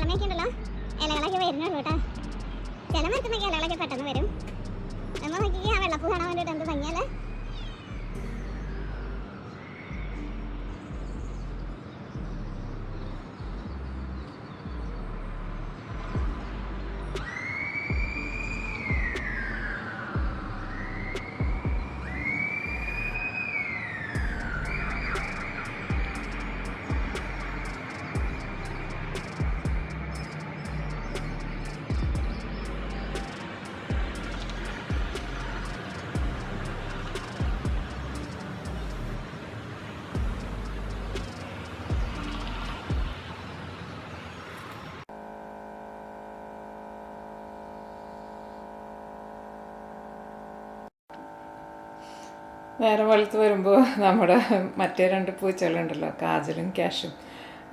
മരത്തുമ്മയൊക്കെ ഉണ്ടല്ലോ ഇലകളൊക്കെ വരുന്നുള്ളൂ കേട്ടോ. ചില മരത്തുമ്മയ്ക്ക് ഇലകളൊക്കെ പെട്ടെന്ന് വരും. നമ്മൾ നോക്കിയാൽ ആ വെള്ളപ്പൂ കാണാൻ വേണ്ടിയിട്ട് എന്ത് ഭംഗിയല്ലേ. നേരം വെളുത്ത് വരുമ്പോൾ നമ്മുടെ മറ്റേ 2 പൂച്ചകളുണ്ടല്ലോ, കാജലും ക്യാഷും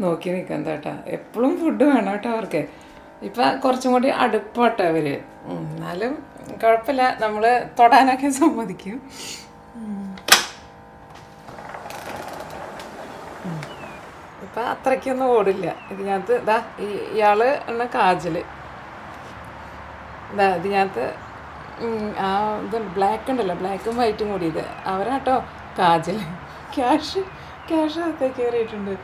നോക്കി നിൽക്കാൻ കേട്ടോ. എപ്പോഴും ഫുഡ് വേണം കേട്ടോ അവർക്ക്. ഇപ്പം കുറച്ചും കൂടി അടുപ്പാട്ടോ അവർ. എന്നാലും കുഴപ്പമില്ല, നമ്മൾ തൊടാനൊക്കെ സമ്മതിക്കും. ഇപ്പം അത്രയ്ക്കൊന്നും ഓടില്ല. ഇതിനകത്ത് ഇതാ ഇയാൾ ആണ് കാജൽ. ഇതാ ഇതിനകത്ത് ആ ഇതുണ്ട്, ബ്ലാക്ക് ഉണ്ടല്ലോ, ബ്ലാക്കും വൈറ്റും കൂടി. ഇത് അവരാട്ടോ കാജൽ. ക്യാഷ് അകത്തേക്ക് കയറിയിട്ടുണ്ട്.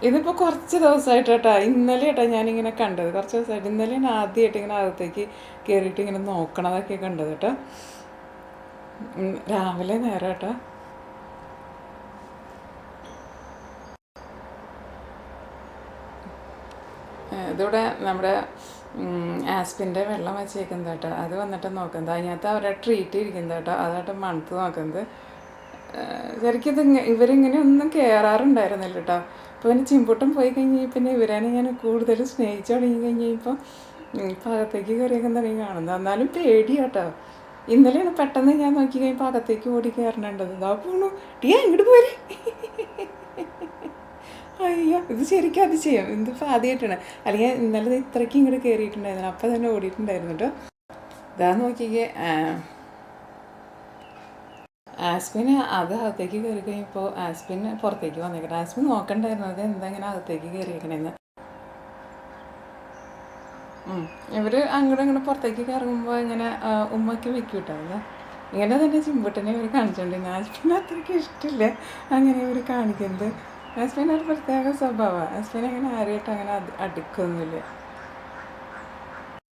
ഇതിപ്പോൾ കുറച്ച് ദിവസമായിട്ട് കേട്ടോ, ഇന്നലെ കേട്ടോ ഞാനിങ്ങനെ കണ്ടത്. കുറച്ച് ദിവസമായിട്ട്, ഇന്നലെയാണ് ആദ്യമായിട്ട് ഇങ്ങനെ അകത്തേക്ക് കയറിയിട്ട് ഇങ്ങനെ നോക്കണതൊക്കെ കണ്ടത് കേട്ടോ. രാവിലെ നേരം കേട്ടോ. ഇതിവിടെ നമ്മുടെ ആസ്പിൻ്റെ വെള്ളം വെച്ചേക്കുന്നത് കേട്ടോ. അത് വന്നിട്ട് നോക്കുന്നത്, അതിനകത്ത് അവരെ ട്രീറ്റ് ഇരിക്കുന്നത് കേട്ടോ. അതായിട്ട് മണത്ത് നോക്കുന്നത്. ശരിക്കും ഇവരിങ്ങനെ ഒന്നും കയറാറുണ്ടായിരുന്നില്ല കേട്ടോ. അപ്പോൾ പിന്നെ ചിമ്പുട്ടം പോയി കഴിഞ്ഞ് പിന്നെ ഇവരാണ് ഞാൻ കൂടുതൽ സ്നേഹിച്ച് തുടങ്ങി കഴിഞ്ഞപ്പോൾ അകത്തേക്ക് കയറിയൊക്കെ തുടങ്ങി കാണുന്നത്. എന്നാലും പേടി കേട്ടോ. ഇന്നലെയാണ് പെട്ടെന്ന് ഞാൻ നോക്കി കഴിയുമ്പോൾ അകത്തേക്ക് ഓടി കയറണുണ്ടത്. ഇതാ പോണു, ടിയാ ഇങ്ങോട്ട് പോരെ. അയ്യോ, ഇത് ശരിക്കും അതിശയം. ഇതിപ്പോൾ ആദ്യമായിട്ടാണ്. അല്ലെങ്കിൽ ഇന്നലെ ഇത്രയ്ക്ക് ഇങ്ങോട്ട് കയറിയിട്ടുണ്ടായിരുന്നു. അപ്പം തന്നെ ഓടിയിട്ടുണ്ടായിരുന്നു കേട്ടോ. ഇതാ നോക്കിക്കേ, ആസ്പിന് അത് അകത്തേക്ക് കയറി കഴിഞ്ഞപ്പോൾ ആസ്പിന് പുറത്തേക്ക് വന്നേക്കട്ടെ. ആസ്പിൻ നോക്കണ്ടായിരുന്നു അത് എന്താ ഇങ്ങനെ അകത്തേക്ക് കയറിയേക്കണേന്ന്. ഇവർ അങ്ങോട്ടും ഇങ്ങോട്ട് പുറത്തേക്ക് കയറുമ്പോൾ ഇങ്ങനെ ഉമ്മയ്ക്ക് വെക്കും കേട്ടോ. ഇങ്ങനെ തന്നെ ചിമ്പുട്ടനെ ഇവർ കാണിച്ചിട്ടുണ്ട്. ആസ്പിന് അത്രയ്ക്ക് ഇഷ്ടമില്ല അങ്ങനെ ഇവർ കാണിക്കുന്നത്. ആസ്പിന് ഒരു പ്രത്യേക സ്വഭാവമാണ്. ആസ്പിന് അങ്ങനെ ആരെയായിട്ട് അങ്ങനെ അടുക്കൊന്നുമില്ല.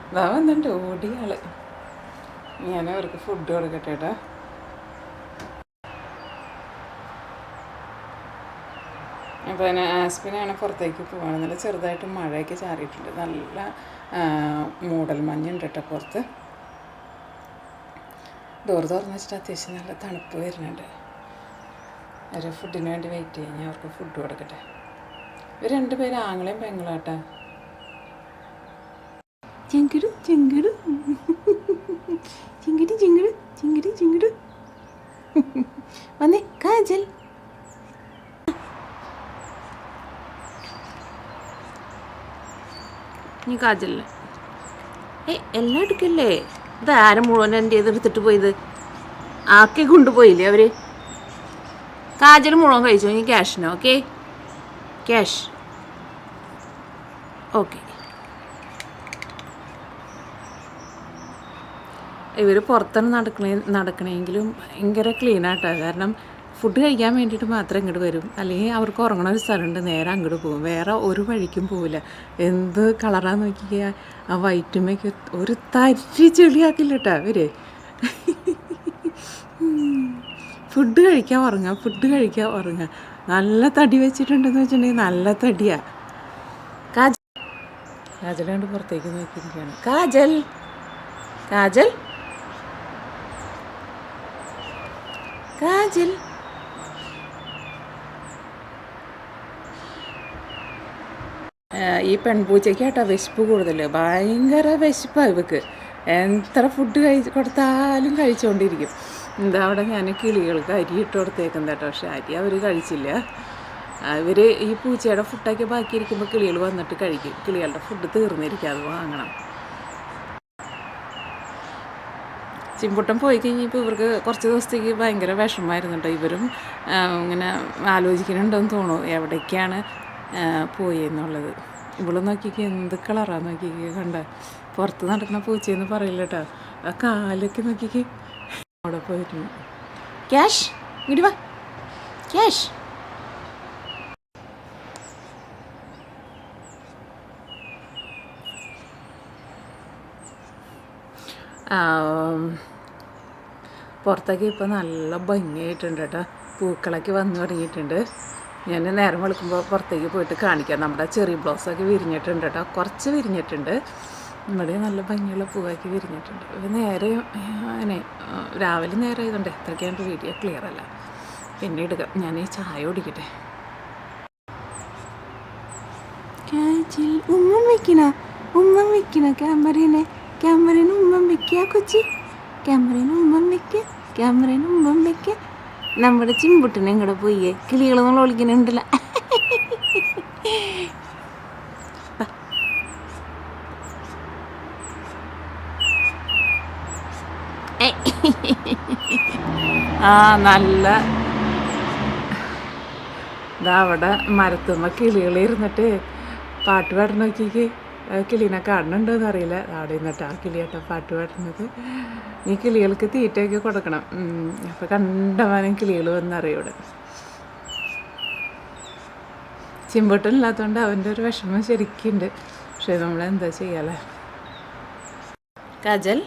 ഇതാ വന്നിട്ട് ഓടി ആള്. ഞാൻ അവർക്ക് ഫുഡ് കൊടുക്കട്ടെ കേട്ടോ. അപ്പോൾ അതിന് ആസ്പിനാണ് പുറത്തേക്ക് പോവാണ്. നല്ല ചെറുതായിട്ട് മഴയൊക്കെ ചാറിയിട്ടുണ്ട്. നല്ല മൂടൽ മഞ്ഞുണ്ട് കേട്ടോ പുറത്ത്. ഡോർ തുറന്ന് വെച്ചിട്ട് അത്യാവശ്യം നല്ല തണുപ്പ് വരുന്നുണ്ട്. ഒരു ഫുഡിന് വേണ്ടി വെയിറ്റ് ചെയ്യാൻ ഞാൻ അവർക്ക് ഫുഡ് കൊടുക്കട്ടെ. ഇവർ 2 പേര് ആങ്ങളെയും പെങ്ങളാട്ടാ. ചിങ്കിടു ചിങ്കിടു ചിങ്കിടി ചിങ്കിടു ചിങ്കിടി ചിങ്കിടു. വന്നേ കാജൽ. നീ കാജല്ലേ? എല്ലാം എടുക്കല്ലേ? ഇത് ആരും മുഴുവൻ എൻ്റെ എടുത്തിട്ട് പോയത്? ആക്കെ കൊണ്ടുപോയില്ലേ അവർ? കാജൽ മുഴുവൻ കഴിച്ചു. ഇനി ക്യാഷിനോ? Okay, cash. ഓക്കെ. ഇവർ പുറത്താണ് നടക്കണമെങ്കിലും ഭയങ്കര ക്ലീനായിട്ടാണ്. കാരണം ഫുഡ് കഴിക്കാൻ വേണ്ടിയിട്ട് മാത്രം ഇങ്ങോട്ട് വരും. അല്ലെങ്കിൽ അവർക്ക് ഉറങ്ങണ ഒരു സ്ഥലമുണ്ട്, നേരെ അങ്ങോട്ട് പോകും. വേറെ ഒരു വഴിക്കും പോവില്ല. എന്ത് കളറാന്ന് നോക്കിയാൽ ആ വൈറ്റുമ്മയ്ക്ക് ഒരു തരി ചെളിയാക്കില്ല കേട്ടോ അവർ. ഫുഡ് കഴിക്കാൻ ഉറങ്ങുക. നല്ല തടി വെച്ചിട്ടുണ്ടെന്ന് വെച്ചിട്ടുണ്ടെങ്കിൽ നല്ല തടിയാണ്. കാജലാണ്ട് പുറത്തേക്ക് നോക്കിയിരിക്കുകയാണ്. കാജൽ കാജൽ കാജൽ ഈ പെൺപൂച്ചയ്ക്ക് കേട്ടോ വിശപ്പ് കൂടുതൽ. ഭയങ്കര വിശപ്പാണ് ഇവക്ക്. എത്ര ഫുഡ് കൊടുത്താലും കഴിച്ചുകൊണ്ടിരിക്കും. എന്താ അവിടെ ഞാൻ കിളികൾക്ക് അരി ഇട്ട് കൊടുത്തേക്കും കേട്ടോ. പക്ഷെ അരി അവർ കഴിച്ചില്ല. ഇവർ ഈ പൂച്ചയുടെ ഫുഡൊക്കെ ബാക്കിയിരിക്കുമ്പോൾ കിളികൾ വന്നിട്ട് കഴിക്കും. കിളികളുടെ ഫുഡ് തീർന്നിരിക്കും, അത് വാങ്ങണം. ചിമ്പുട്ടം പോയി കഴിഞ്ഞപ്പോൾ ഇവർക്ക് കുറച്ച് ദിവസത്തേക്ക് ഭയങ്കര വിഷമമായിരുന്നു കേട്ടോ. ഇവരും ഇങ്ങനെ ആലോചിക്കുന്നുണ്ടെന്ന് തോന്നുന്നു എവിടേക്കാണ് പോയി എന്നുള്ളത്. ഇവള് നോക്കിക്ക് എന്ത് കളറാന്ന് നോക്കിക്ക്, കണ്ട പുറത്ത് നടക്കുന്ന പൂച്ചയെന്ന് പറയില്ല കേട്ടോ. ആ കാലൊക്കെ നോക്കിക്ക് അവിടെ പോയിരുന്നു. ക്യാഷ് ഇങ്ങോട്ട് വാ, ക്യാഷ്. പുറത്തേക്ക് ഇപ്പോൾ നല്ല ഭംഗിയായിട്ടുണ്ട് കേട്ടോ. പൂക്കളൊക്കെ വന്നു തുടങ്ങിയിട്ടുണ്ട്. ഞാൻ നേരം വെളുക്കുമ്പോൾ പുറത്തേക്ക് പോയിട്ട് കാണിക്കാം. നമ്മുടെ ചെറി ബ്ലൗസൊക്കെ വിരിഞ്ഞിട്ടുണ്ട് കേട്ടോ, കുറച്ച് വിരിഞ്ഞിട്ടുണ്ട്. ഇവിടെ നല്ല ഭംഗിയുള്ള പൂവാക്കി വിരിഞ്ഞിട്ടുണ്ട്. ഇത് നേരെ അങ്ങനെ രാവിലെ നേരം ആയതുകൊണ്ട് എത്രയ്ക്കാണ്ട് വീഡിയോ ക്ലിയർ അല്ല, പിന്നെ എടുക്കാം. ഞാൻ ഈ ചായ കുടിക്കട്ടെ. ഉമ്മം വെക്കണ ക്യാമറേനെ ഉമ്മം വെക്കുക കൊച്ചി, ക്യാമറേനെ ഉമ്മം വെക്കുക. നമ്മുടെ ചിമ്പുട്ടിനെ ഇങ്ങോട്ട് പോയേ, കിളികളൊന്നും വിളിക്കുന്നുണ്ടല്ല. നല്ല ഇതാ അവിടെ മരത്തുമ്മ കിളികളിരുന്നിട്ട് പാട്ട് പാടുന്ന നോക്കിക്ക്. കിളീനെ കാണുന്നുണ്ടോയെന്ന് അറിയില്ല. അവിടെ നിന്നിട്ട് ആ കിളിയാട്ടോ പാട്ട് പാടുന്നത്. ഈ കിളികൾക്ക് തീറ്റയൊക്കെ കൊടുക്കണം. അപ്പോൾ കണ്ടമാനം കിളികൾ വന്നറിയും ഇവിടെ. ചിമ്പട്ടനില്ലാത്തതുകൊണ്ട് അവൻ്റെ ഒരു വിഷമം ശരിക്കുണ്ട്. പക്ഷെ നമ്മളെന്താ ചെയ്യാലേ. കജൽ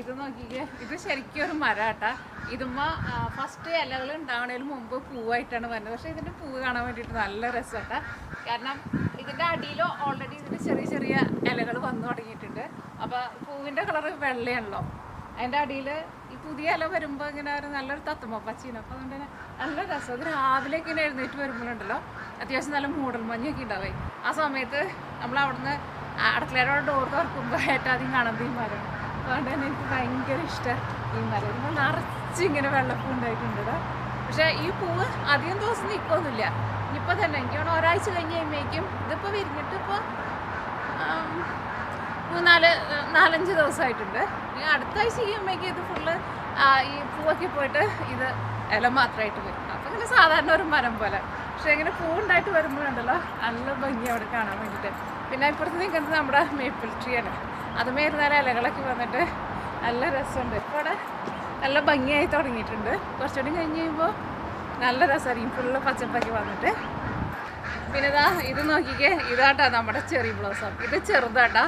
ഇത് നോക്കിക്കേ, ഇത് ശരിക്കും ഒരു മരാട്ടാ. ഇതുമ്മ ഫസ്റ്റ് ഇലകൾ ഉണ്ടാവണതിന് മുമ്പ് പൂവായിട്ടാണ് വരുന്നത്. പക്ഷേ ഇതിൻ്റെ പൂവ് കാണാൻ വേണ്ടിയിട്ട് നല്ല രസമാട്ടാ. കാരണം ഇതിൻ്റെ അടിയിൽ ഓൾറെഡി ഇതിൻ്റെ ചെറിയ ചെറിയ ഇലകൾ വന്നു തുടങ്ങിയിട്ടുണ്ട്. അപ്പോൾ പൂവിൻ്റെ കളറ് വെള്ളയാണല്ലോ. അതിൻ്റെ അടിയിൽ ഈ പുതിയ ഇല വരുമ്പോൾ ഇങ്ങനെ ഒരു നല്ലൊരു തത്തുമ്മ പച്ചീന. അപ്പോൾ അതുകൊണ്ട് തന്നെ നല്ല രസം. അത് രാവിലെ ഇങ്ങനെ എഴുന്നേറ്റ് വരുമ്പോഴുണ്ടല്ലോ അത്യാവശ്യം നല്ല മൂടൽ മഞ്ഞൊക്കെ ഉണ്ടാവേ. ആ സമയത്ത് നമ്മൾ അവിടുന്ന് അടുക്കളയുടെ ഡോർ തുറക്കുമ്പോൾ ഏറ്റവും ആദ്യം കാണുന്നത് ഈ മരം. അതുകൊണ്ട് തന്നെ എനിക്ക് ഭയങ്കര ഇഷ്ടമാണ് ഈ മരം. നമ്മൾ നിറച്ചിങ്ങനെ വെള്ളപ്പൂ ഉണ്ടായിട്ടുണ്ട്. പക്ഷേ ഈ പൂവ് അധികം ദിവസം നിൽക്കൊന്നുമില്ല. ഇനിയിപ്പോൾ തന്നെ എനിക്ക് വേണം ഒരാഴ്ച കഴിഞ്ഞ് കഴിയുമ്പോഴേക്കും ഇതിപ്പോൾ വിരിഞ്ഞിട്ട് ഇപ്പോൾ 4-5 ദിവസമായിട്ടുണ്ട്. ഇനി അടുത്ത ആഴ്ച ചെയ്യുമ്പോഴേക്കും ഇത് ഫുള്ള് ഈ പൂവൊക്കെ പോയിട്ട് ഇത് ഇല മാത്രമായിട്ട് വരും. അപ്പോൾ ഇങ്ങനെ സാധാരണ ഒരു മരം പോലെ. പക്ഷേ ഇങ്ങനെ പൂവുണ്ടായിട്ട് വരുമ്പോഴുണ്ടല്ലോ നല്ല ഭംഗി അവിടെ കാണാൻ വേണ്ടിയിട്ട്. പിന്നെ ഇപ്പുറത്ത് നിൽക്കുന്നത് നമ്മുടെ മേപ്പിൾ ട്രീയാണ്. അതുമേ ഇരുന്നാലും ഇലകളൊക്കെ വന്നിട്ട് നല്ല രസമുണ്ട്. ഇപ്പോൾ അവിടെ നല്ല ഭംഗിയായി തുടങ്ങിയിട്ടുണ്ട്. കുറച്ചുകൂടി കഴിഞ്ഞ് കഴിയുമ്പോൾ നല്ല രസമായിരിക്കും ഫുള്ള് പച്ചപ്പൊക്കെ വന്നിട്ട്. പിന്നെ ഇത് നോക്കിക്കേ, ഇതാട്ടാ നമ്മുടെ ചെറി ബ്ലോസം. ഇത് ചെറുതാട്ടാ.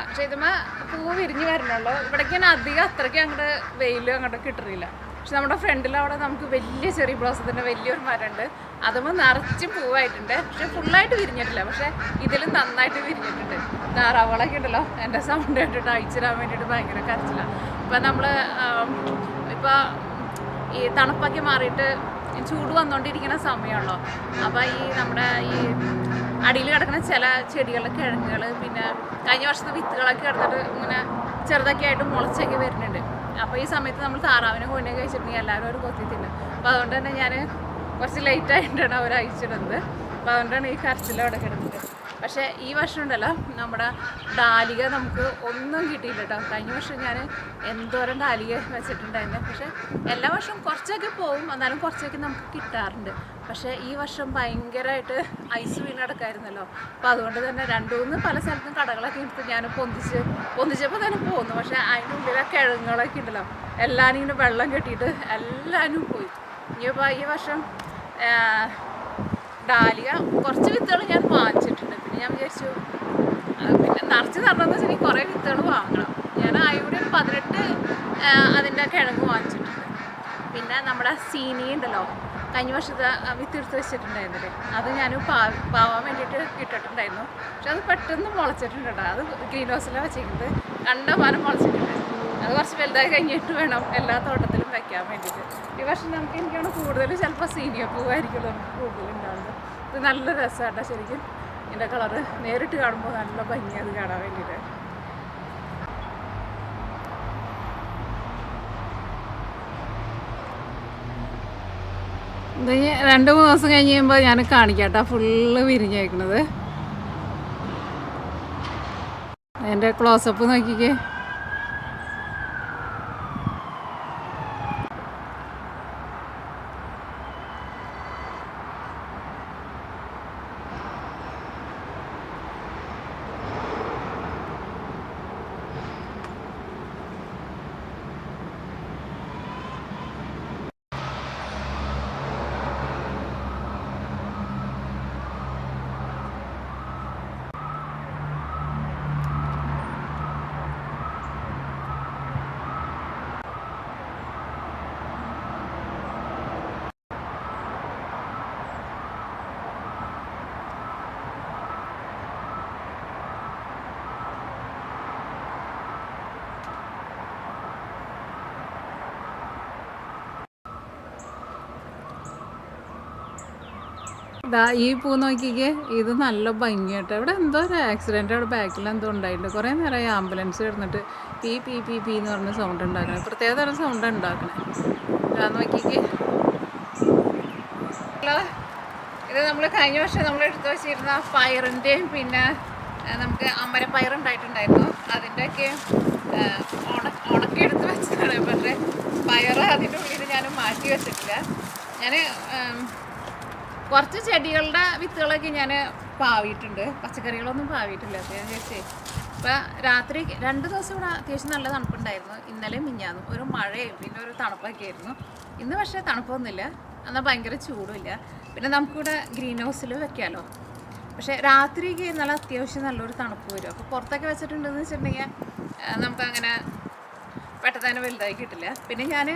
പക്ഷെ ഇതുമ്മ പൂ വിരിഞ്ഞ് വരണുള്ളൂ. ഇവിടേക്ക് അധികം അത്രയ്ക്ക് അങ്ങോട്ട് വെയിൽ അങ്ങോട്ട് കിട്ടുന്നില്ല. പക്ഷെ നമ്മുടെ ഫ്രണ്ടിലവിടെ നമുക്ക് വലിയ ചെറി ബ്ലോസത്തിൻ്റെ വലിയൊരു മരമുണ്ട്. അതുമ്പോൾ നിറച്ചും പൂവായിട്ടുണ്ട്. പക്ഷെ ഫുള്ളായിട്ട് വിരിഞ്ഞിട്ടില്ല. പക്ഷെ ഇതിലും നന്നായിട്ട് വിരിഞ്ഞിട്ടുണ്ട്. താറാവുകളൊക്കെ ഉണ്ടല്ലോ എൻ്റെ സൗണ്ട് കേട്ടിട്ട് അയച്ചിടാൻ വേണ്ടിയിട്ട് ഭയങ്കര കരച്ചിലാണ്. ഇപ്പം നമ്മൾ ഇപ്പോൾ ഈ തണുപ്പൊക്കെ മാറിയിട്ട് ചൂട് വന്നുകൊണ്ടിരിക്കുന്ന സമയമുള്ളൂ. അപ്പോൾ ഈ നമ്മുടെ ഈ അടിയിൽ കിടക്കുന്ന ചില ചെടികളുടെ കിഴങ്ങുകൾ, പിന്നെ കഴിഞ്ഞ വർഷത്തെ വിത്തുകളൊക്കെ കിടന്നിട്ട് ഇങ്ങനെ ചെറുതൊക്കെ ആയിട്ട് മുളച്ചൊക്കെ വരുന്നുണ്ട്. അപ്പോൾ ഈ സമയത്ത് നമ്മൾ താറാവിനെ കൊണ്ടേ കഴിച്ചിട്ടുണ്ടെങ്കിൽ എല്ലാവരും ഒരു കൊത്തി തിന്നും. അപ്പോൾ അതുകൊണ്ട് തന്നെ ഞാൻ കുറച്ച് ലേറ്റായിട്ടാണ് അവർ അയച്ചിടുന്നത്. അപ്പോൾ അതുകൊണ്ടാണ് ഈ കരച്ചിൽ അവിടെ കിടന്നത്. പക്ഷേ ഈ വർഷം ഉണ്ടല്ലോ നമ്മുടെ ഡാലിക നമുക്ക് ഒന്നും കിട്ടിയില്ല കേട്ടോ. കഴിഞ്ഞ വർഷം ഞാൻ എന്തോരം ഡാലിക വെച്ചിട്ടുണ്ടായിരുന്നു. പക്ഷേ എല്ലാ വർഷവും കുറച്ചൊക്കെ പോവും, എന്നാലും കുറച്ചൊക്കെ നമുക്ക് കിട്ടാറുണ്ട്. പക്ഷേ ഈ വർഷം ഭയങ്കരമായിട്ട് ഐസ് വീണ് കിടക്കായിരുന്നല്ലോ. അപ്പോൾ അതുകൊണ്ട് തന്നെ 2-3 പല സ്ഥലത്തും കടകളൊക്കെ എടുത്ത് ഞാൻ പൊന്തിച്ചപ്പോൾ തന്നെ പോന്നു. പക്ഷേ അതിനുള്ളിലെ കിഴങ്ങുകളൊക്കെ ഉണ്ടല്ലോ എല്ലാവരും ഇങ്ങനെ വെള്ളം കെട്ടിയിട്ട് എല്ലാവരും പോയി. ഇനിയിപ്പോൾ ഈ വർഷം ഡാലിയ കുറച്ച് വിത്തുകൾ ഞാൻ വാങ്ങിച്ചിട്ടുണ്ട്. പിന്നെ ഞാൻ വിചാരിച്ചു പിന്നെ നിറച്ച് തരണമെന്ന് വെച്ചിട്ടുണ്ടെങ്കിൽ കുറേ വിത്തുകൾ വാങ്ങണം. ഞാൻ ആയൂടെ ഒരു 18 അതിൻ്റെ കിഴങ്ങ് വാങ്ങിച്ചിട്ടുണ്ട്. പിന്നെ നമ്മുടെ സീനി ഉണ്ടല്ലോ, കഴിഞ്ഞ വർഷത്തെ വിത്തെടുത്ത് വെച്ചിട്ടുണ്ടായിരുന്നില്ലേ, അത് ഞാൻ പാവാൻ വേണ്ടിയിട്ട് ഇട്ടിട്ടുണ്ടായിരുന്നു. പക്ഷെ അത് പെട്ടെന്ന് മുളച്ചിട്ടുണ്ട് കേട്ടോ. അത് ഗ്രീൻ ഹൗസിലാണ് വെച്ചിരിക്കുന്നത്. കണ്ടമാനം മുളച്ചിട്ടുണ്ട്. അത് കുറച്ച് വലുതായി കഴിഞ്ഞിട്ട് വേണം എല്ലാ തോട്ടത്തിലും വെക്കാൻ വേണ്ടിയിട്ട്. ഈ വർഷം നമുക്ക് എനിക്കാണ് കൂടുതൽ ചിലപ്പോൾ സീനിയ പൂവായിരിക്കും നമുക്ക് കൂടുതലുണ്ടാവുന്നത്. ഇത് നല്ല രസമാട്ടോ ശരിക്കും. ഇതിൻ്റെ കളറ് നേരിട്ട് കാണുമ്പോൾ നല്ല ഭംഗി അത് കാണാൻ വേണ്ടിയിട്ട്. ഇത് 2-3 ദിവസം കഴിഞ്ഞ് കഴിയുമ്പോൾ ഞാൻ കാണിക്കാട്ടോ, ഫുള്ള് വിരിഞ്ഞേക്കണത്. അതിൻ്റെ ക്ലോസപ്പ് നോക്കിക്കേ. ഈ പൂ നോക്കിക്കേ, ഇത് നല്ല ഭംഗിയായിട്ട്. ഇവിടെ എന്തോ ഒരു ആക്സിഡൻറ്റ് അവിടെ ബാക്കിൽ എന്തോ ഉണ്ടായിട്ടുണ്ട്. കുറേ നേരമായി ആംബുലൻസ് കിടന്നിട്ട് പീ പീ പീ പീ എന്ന് പറഞ്ഞ സൗണ്ട് ഉണ്ടാക്കണേ. പ്രത്യേക തരം സൗണ്ട് ഉണ്ടാക്കണേ. നോക്കിക്കേ, ഇത് നമ്മൾ കഴിഞ്ഞ വർഷം നമ്മൾ എടുത്തു വെച്ചിരുന്ന പയറിൻ്റെയും പിന്നെ നമുക്ക് അമരപ്പയർ ഉണ്ടായിട്ടുണ്ടായിരുന്നു. അതിൻ്റെയൊക്കെ ഉണക്കി എടുത്ത് വെച്ചതാണ്. പക്ഷേ പയർ അതിൻ്റെ ഉള്ളിൽ ഞാൻ മാറ്റി വെച്ചിട്ടില്ല. ഞാൻ കുറച്ച് ചെടികളുടെ വിത്തുകളൊക്കെ ഞാൻ പാവിയിട്ടുണ്ട്, പച്ചക്കറികളൊന്നും പാവിയിട്ടില്ല. അപ്പോൾ ഞാൻ ചോദിച്ചേ, ഇപ്പോൾ രാത്രി 2 ദിവസം ഇവിടെ അത്യാവശ്യം നല്ല തണുപ്പുണ്ടായിരുന്നു. ഇന്നലെ മിഞ്ഞാന്നും ഒരു മഴയും പിന്നെ ഒരു തണുപ്പൊക്കെ ആയിരുന്നു. ഇന്ന് പക്ഷേ തണുപ്പൊന്നുമില്ല, എന്നാൽ ഭയങ്കര ചൂടുമില്ല. പിന്നെ നമുക്കിവിടെ ഗ്രീൻ ഹൗസിൽ വെക്കാമല്ലോ. പക്ഷേ രാത്രിക്ക് നല്ല അത്യാവശ്യം നല്ലൊരു തണുപ്പ് വരും. അപ്പോൾ പുറത്തൊക്കെ വെച്ചിട്ടുണ്ടെന്ന് വെച്ചിട്ടുണ്ടെങ്കിൽ നമുക്കങ്ങനെ പെട്ടെന്ന് തന്നെ വലുതായി കിട്ടില്ല. പിന്നെ ഞാൻ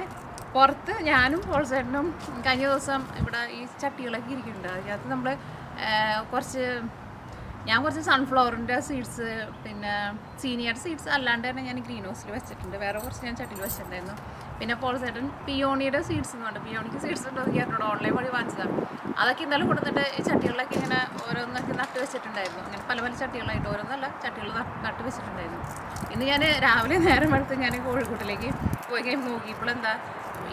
പുറത്ത് ഞാനും പോൾസേട്ടനും കഴിഞ്ഞ ദിവസം ഇവിടെ ഈ ചട്ടികളൊക്കെ ഇരിക്കുന്നുണ്ട്. അതിനകത്ത് നമ്മൾ ഞാൻ കുറച്ച് സൺഫ്ലവറിൻ്റെ സീഡ്സ് പിന്നെ സീനിയർ സീഡ്സ് അല്ലാണ്ട് തന്നെ ഞാൻ ഗ്രീൻ ഹൗസിൽ വെച്ചിട്ടുണ്ട്. വേറെ കുറച്ച് ഞാൻ ചട്ടിയിൽ വെച്ചിട്ടുണ്ടായിരുന്നു. പിന്നെ പോൾസേട്ടൻ പിയോണിയുടെ സീഡ്സ് എന്ന് പറഞ്ഞു, പിയോണിക്ക് സീഡ്സ് ഉണ്ടോ എന്ന് കേട്ടോ, ഓൺലൈൻ വഴി വാങ്ങിച്ചതാണ്. അതൊക്കെ ഇന്നലെ കൊടുത്തിട്ട് ഈ ചട്ടികളിലൊക്കെ ഇങ്ങനെ ഓരോന്നൊക്കെ നട്ട് വെച്ചിട്ടുണ്ടായിരുന്നു. അങ്ങനെ പല പല ചട്ടികളായിട്ട് ഓരോന്നല്ല ചട്ടികൾ നട്ട് വെച്ചിട്ടുണ്ടായിരുന്നു. ഇന്ന് ഞാൻ രാവിലെ നേരം എടുത്ത് ഞാൻ കോഴിക്കോട്ടിലേക്ക് പോയി കഴിഞ്ഞ് നോക്കിയപ്പോൾ എന്താ,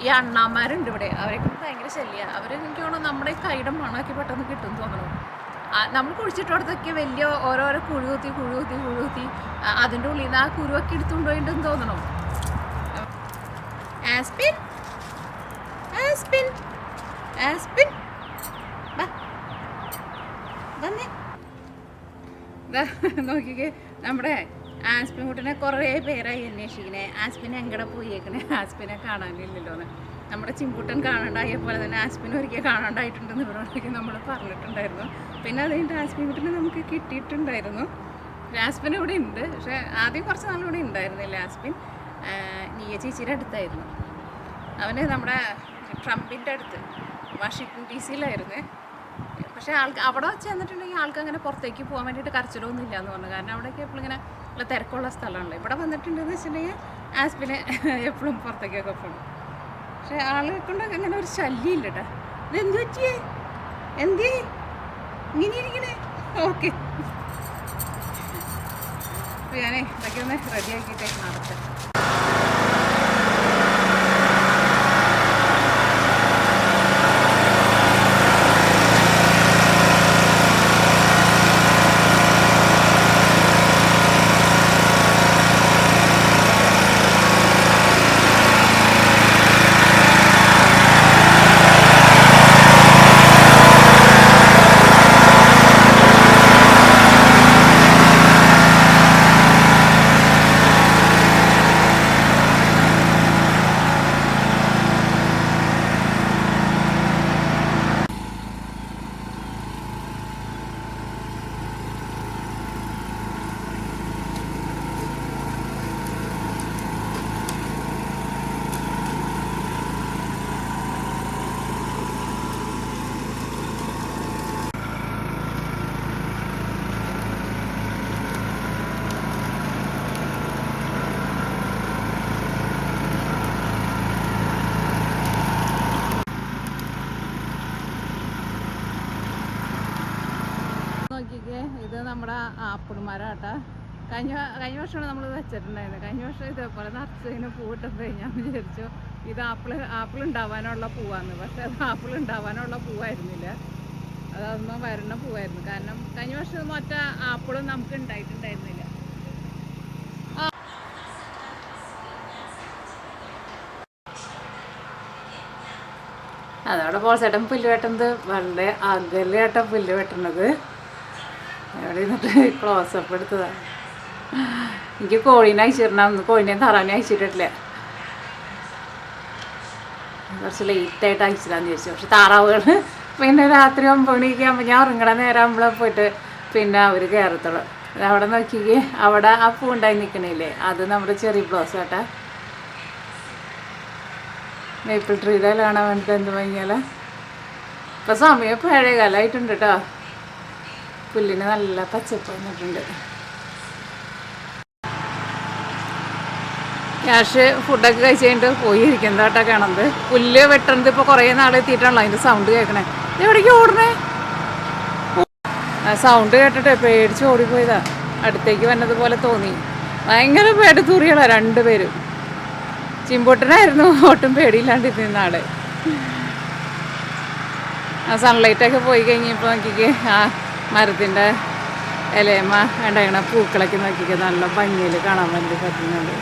ഈ അണ്ണാമാരുണ്ട് ഇവിടെ, അവരെയൊക്കെ ഭയങ്കര ശല്യമാണ്. അവർ എനിക്ക് തോന്നുന്നു നമ്മുടെ ഈ കൈയുടെ മണമൊക്കെ പെട്ടെന്ന് കിട്ടും തോന്നണം. നമ്മൾ കുഴിച്ചിട്ടോടത്തൊക്കെ വലിയ ഓരോരോ കുഴുകുത്തി അതിൻ്റെ ഉള്ളിൽ നിന്ന് ആ കുരുവൊക്കെ എടുത്തുകൊണ്ടുപോയിട്ടുണ്ടെന്ന് തോന്നണം. ആസ്പിൻ ആസ്പിൻ ആസ്പിൻ നോക്കിക്കേ, നമ്മുടെ ആസ്പിൻ കുട്ടിനെ കുറേ പേരായി അന്വേഷിക്കണേ. ആസ്പിൻ എങ്ങടെ പോയേക്കണേ, ആസ്പിനെ കാണാനില്ലല്ലോ എന്ന്. നമ്മുടെ ചിമ്പുട്ടൻ കാണാണ്ടായ പോലെ തന്നെ ആസ്പിൻ ഒരിക്കൽ കാണാണ്ടായിട്ടുണ്ടെന്ന് ഇവരോടൊക്കെ നമ്മൾ പറഞ്ഞിട്ടുണ്ടായിരുന്നു. പിന്നെ അത് കഴിഞ്ഞിട്ട് ആസ്പിൻ കുട്ടിനെ നമുക്ക് കിട്ടിയിട്ടുണ്ടായിരുന്നു. ആസ്പിൻ ഇവിടെ ഉണ്ട്, പക്ഷേ ആദ്യം കുറച്ച് നാളിവിടെ ഉണ്ടായിരുന്നില്ല. ആസ്പിൻ നീയ ചേച്ചിയുടെ അടുത്തായിരുന്നു. അവന് നമ്മുടെ ട്രംപിൻ്റെ അടുത്ത് വാഷിംഗ്ടൺ DC-യിലായിരുന്നു. പക്ഷേ അവിടെ ചെന്നിട്ടുണ്ടെങ്കിൽ ആൾക്ക് അങ്ങനെ പുറത്തേക്ക് പോകാൻ വേണ്ടിയിട്ട് കരച്ചിലൊന്നും ഇല്ല എന്ന് പറഞ്ഞു. കാരണം അവിടെയൊക്കെ എപ്പോഴും ഇങ്ങനെ ഉള്ള തിരക്കുള്ള സ്ഥലമാണല്ലോ. ഇവിടെ വന്നിട്ടുണ്ടെന്ന് വെച്ചിട്ടുണ്ടെങ്കിൽ ആസ്പിന് എപ്പോഴും പുറത്തേക്കൊക്കെ പോകും. പക്ഷേ ആളുകളെ കൊണ്ട് അങ്ങനെ ഒരു ശല്യം ഇല്ല കേട്ടോ. ഇതെന്ത് പറ്റിയേ, എന്തേ ഇങ്ങനെ ഇരിക്കണേ? ഓക്കെ, ഞാനേ ഇതൊക്കെ ഒന്ന് റെഡിയാക്കിയിട്ടേ നടത്താം. നോക്കിക്കേ, ഇത് നമ്മുടെ ആപ്പിൾ മരം കേട്ടോ. കഴിഞ്ഞ വർഷമാണ് നമ്മൾ വെച്ചിട്ടുണ്ടായിരുന്നത്. കഴിഞ്ഞ വർഷം ഇതേപോലെ നിറച്ച് ഇങ്ങനെ പൂവിട്ടപ്പോൾ ഞാൻ വിചാരിച്ചു ഇത് ആപ്പിൾ ഉണ്ടാവാനുള്ള പൂവാന്ന്. പക്ഷെ അത് ആപ്പിൾ ഉണ്ടാവാനുള്ള പൂവായിരുന്നില്ല, അതൊന്നും വരണ പൂവായിരുന്നു. കാരണം കഴിഞ്ഞ വർഷം മറ്റേ ആപ്പിളും നമുക്ക് ഉണ്ടായിട്ടുണ്ടായിരുന്നില്ല. അതവിടെ പോൾസേട്ടൻ പുല്ല് വെട്ടുന്നത് വളരെ അകലെയായിട്ടാ പുല്ല് വെട്ടുന്നത്. അവിടെ ഇരുന്നിട്ട് ക്ലോസപ്പ് എടുത്തതാണ്. എനിക്ക് കോഴീനെ അയച്ചിടണം, കോഴീനെ താറാവിനെ അയച്ചിട്ടില്ല. കുറച്ച് ലേറ്റായിട്ട് അയച്ചിടാന്ന് ചോദിച്ചു. പക്ഷെ താറാവുകൾ പിന്നെ രാത്രി 9 മണിയൊക്കെ ആകുമ്പോൾ ഞാൻ ഉറങ്ങണ നേരം നമ്മളെ പോയിട്ട് പിന്നെ അവർ കയറത്തുള്ളൂ. അവിടെ നോക്കിക്കേ, അവിടെ ആ പൂ ഉണ്ടായി നിൽക്കണില്ലേ, അത് നമ്മുടെ ചെറിയ ബ്ലോസ് കേട്ടാ. മേപ്പിൾ ട്രീയുടെ കാണാൻ വേണ്ടിയിട്ട് എന്ത് ഭംഗിയല്ല. ഇപ്പം സമയം ഇപ്പോൾ 7:15 കേട്ടോ. പുല്ലിന് നല്ല പച്ചപ്പ് വന്നിട്ടുണ്ട്. ക്യാഷ് ഫുഡൊക്കെ കഴിച്ച് കഴിഞ്ഞിട്ട് പോയി ഇരിക്കുന്നത് കേട്ടോ കാണുന്നത്. പുല്ല് വെട്ടുന്നത് ഇപ്പോൾ കുറേ നാളെത്തിയിട്ടാണല്ലോ അതിൻ്റെ സൗണ്ട് കേൾക്കണേ. എവിടേക്ക് ഓടണേ? ആ സൗണ്ട് കേട്ടിട്ട് പേടിച്ച് ഓടിപ്പോയതാ. അടുത്തേക്ക് വന്നതുപോലെ തോന്നി. ഭയങ്കര പേടിത്തൂറികളാണ് രണ്ടുപേരും. ചിമ്പൂട്ടനായിരുന്നു ഒട്ടും പേടിയില്ലാണ്ടിരുന്ന ആള്. ആ സൺലൈറ്റൊക്കെ പോയി കഴിഞ്ഞപ്പോൾ നോക്കിക്ക് ആ മരത്തിൻ്റെ ഇലയമ്മ ഉണ്ടാകണ പൂക്കളൊക്കെ നോക്കിക്ക് നല്ല ഭംഗിയിൽ കാണാൻ വേണ്ടി പറ്റുന്നുണ്ട്.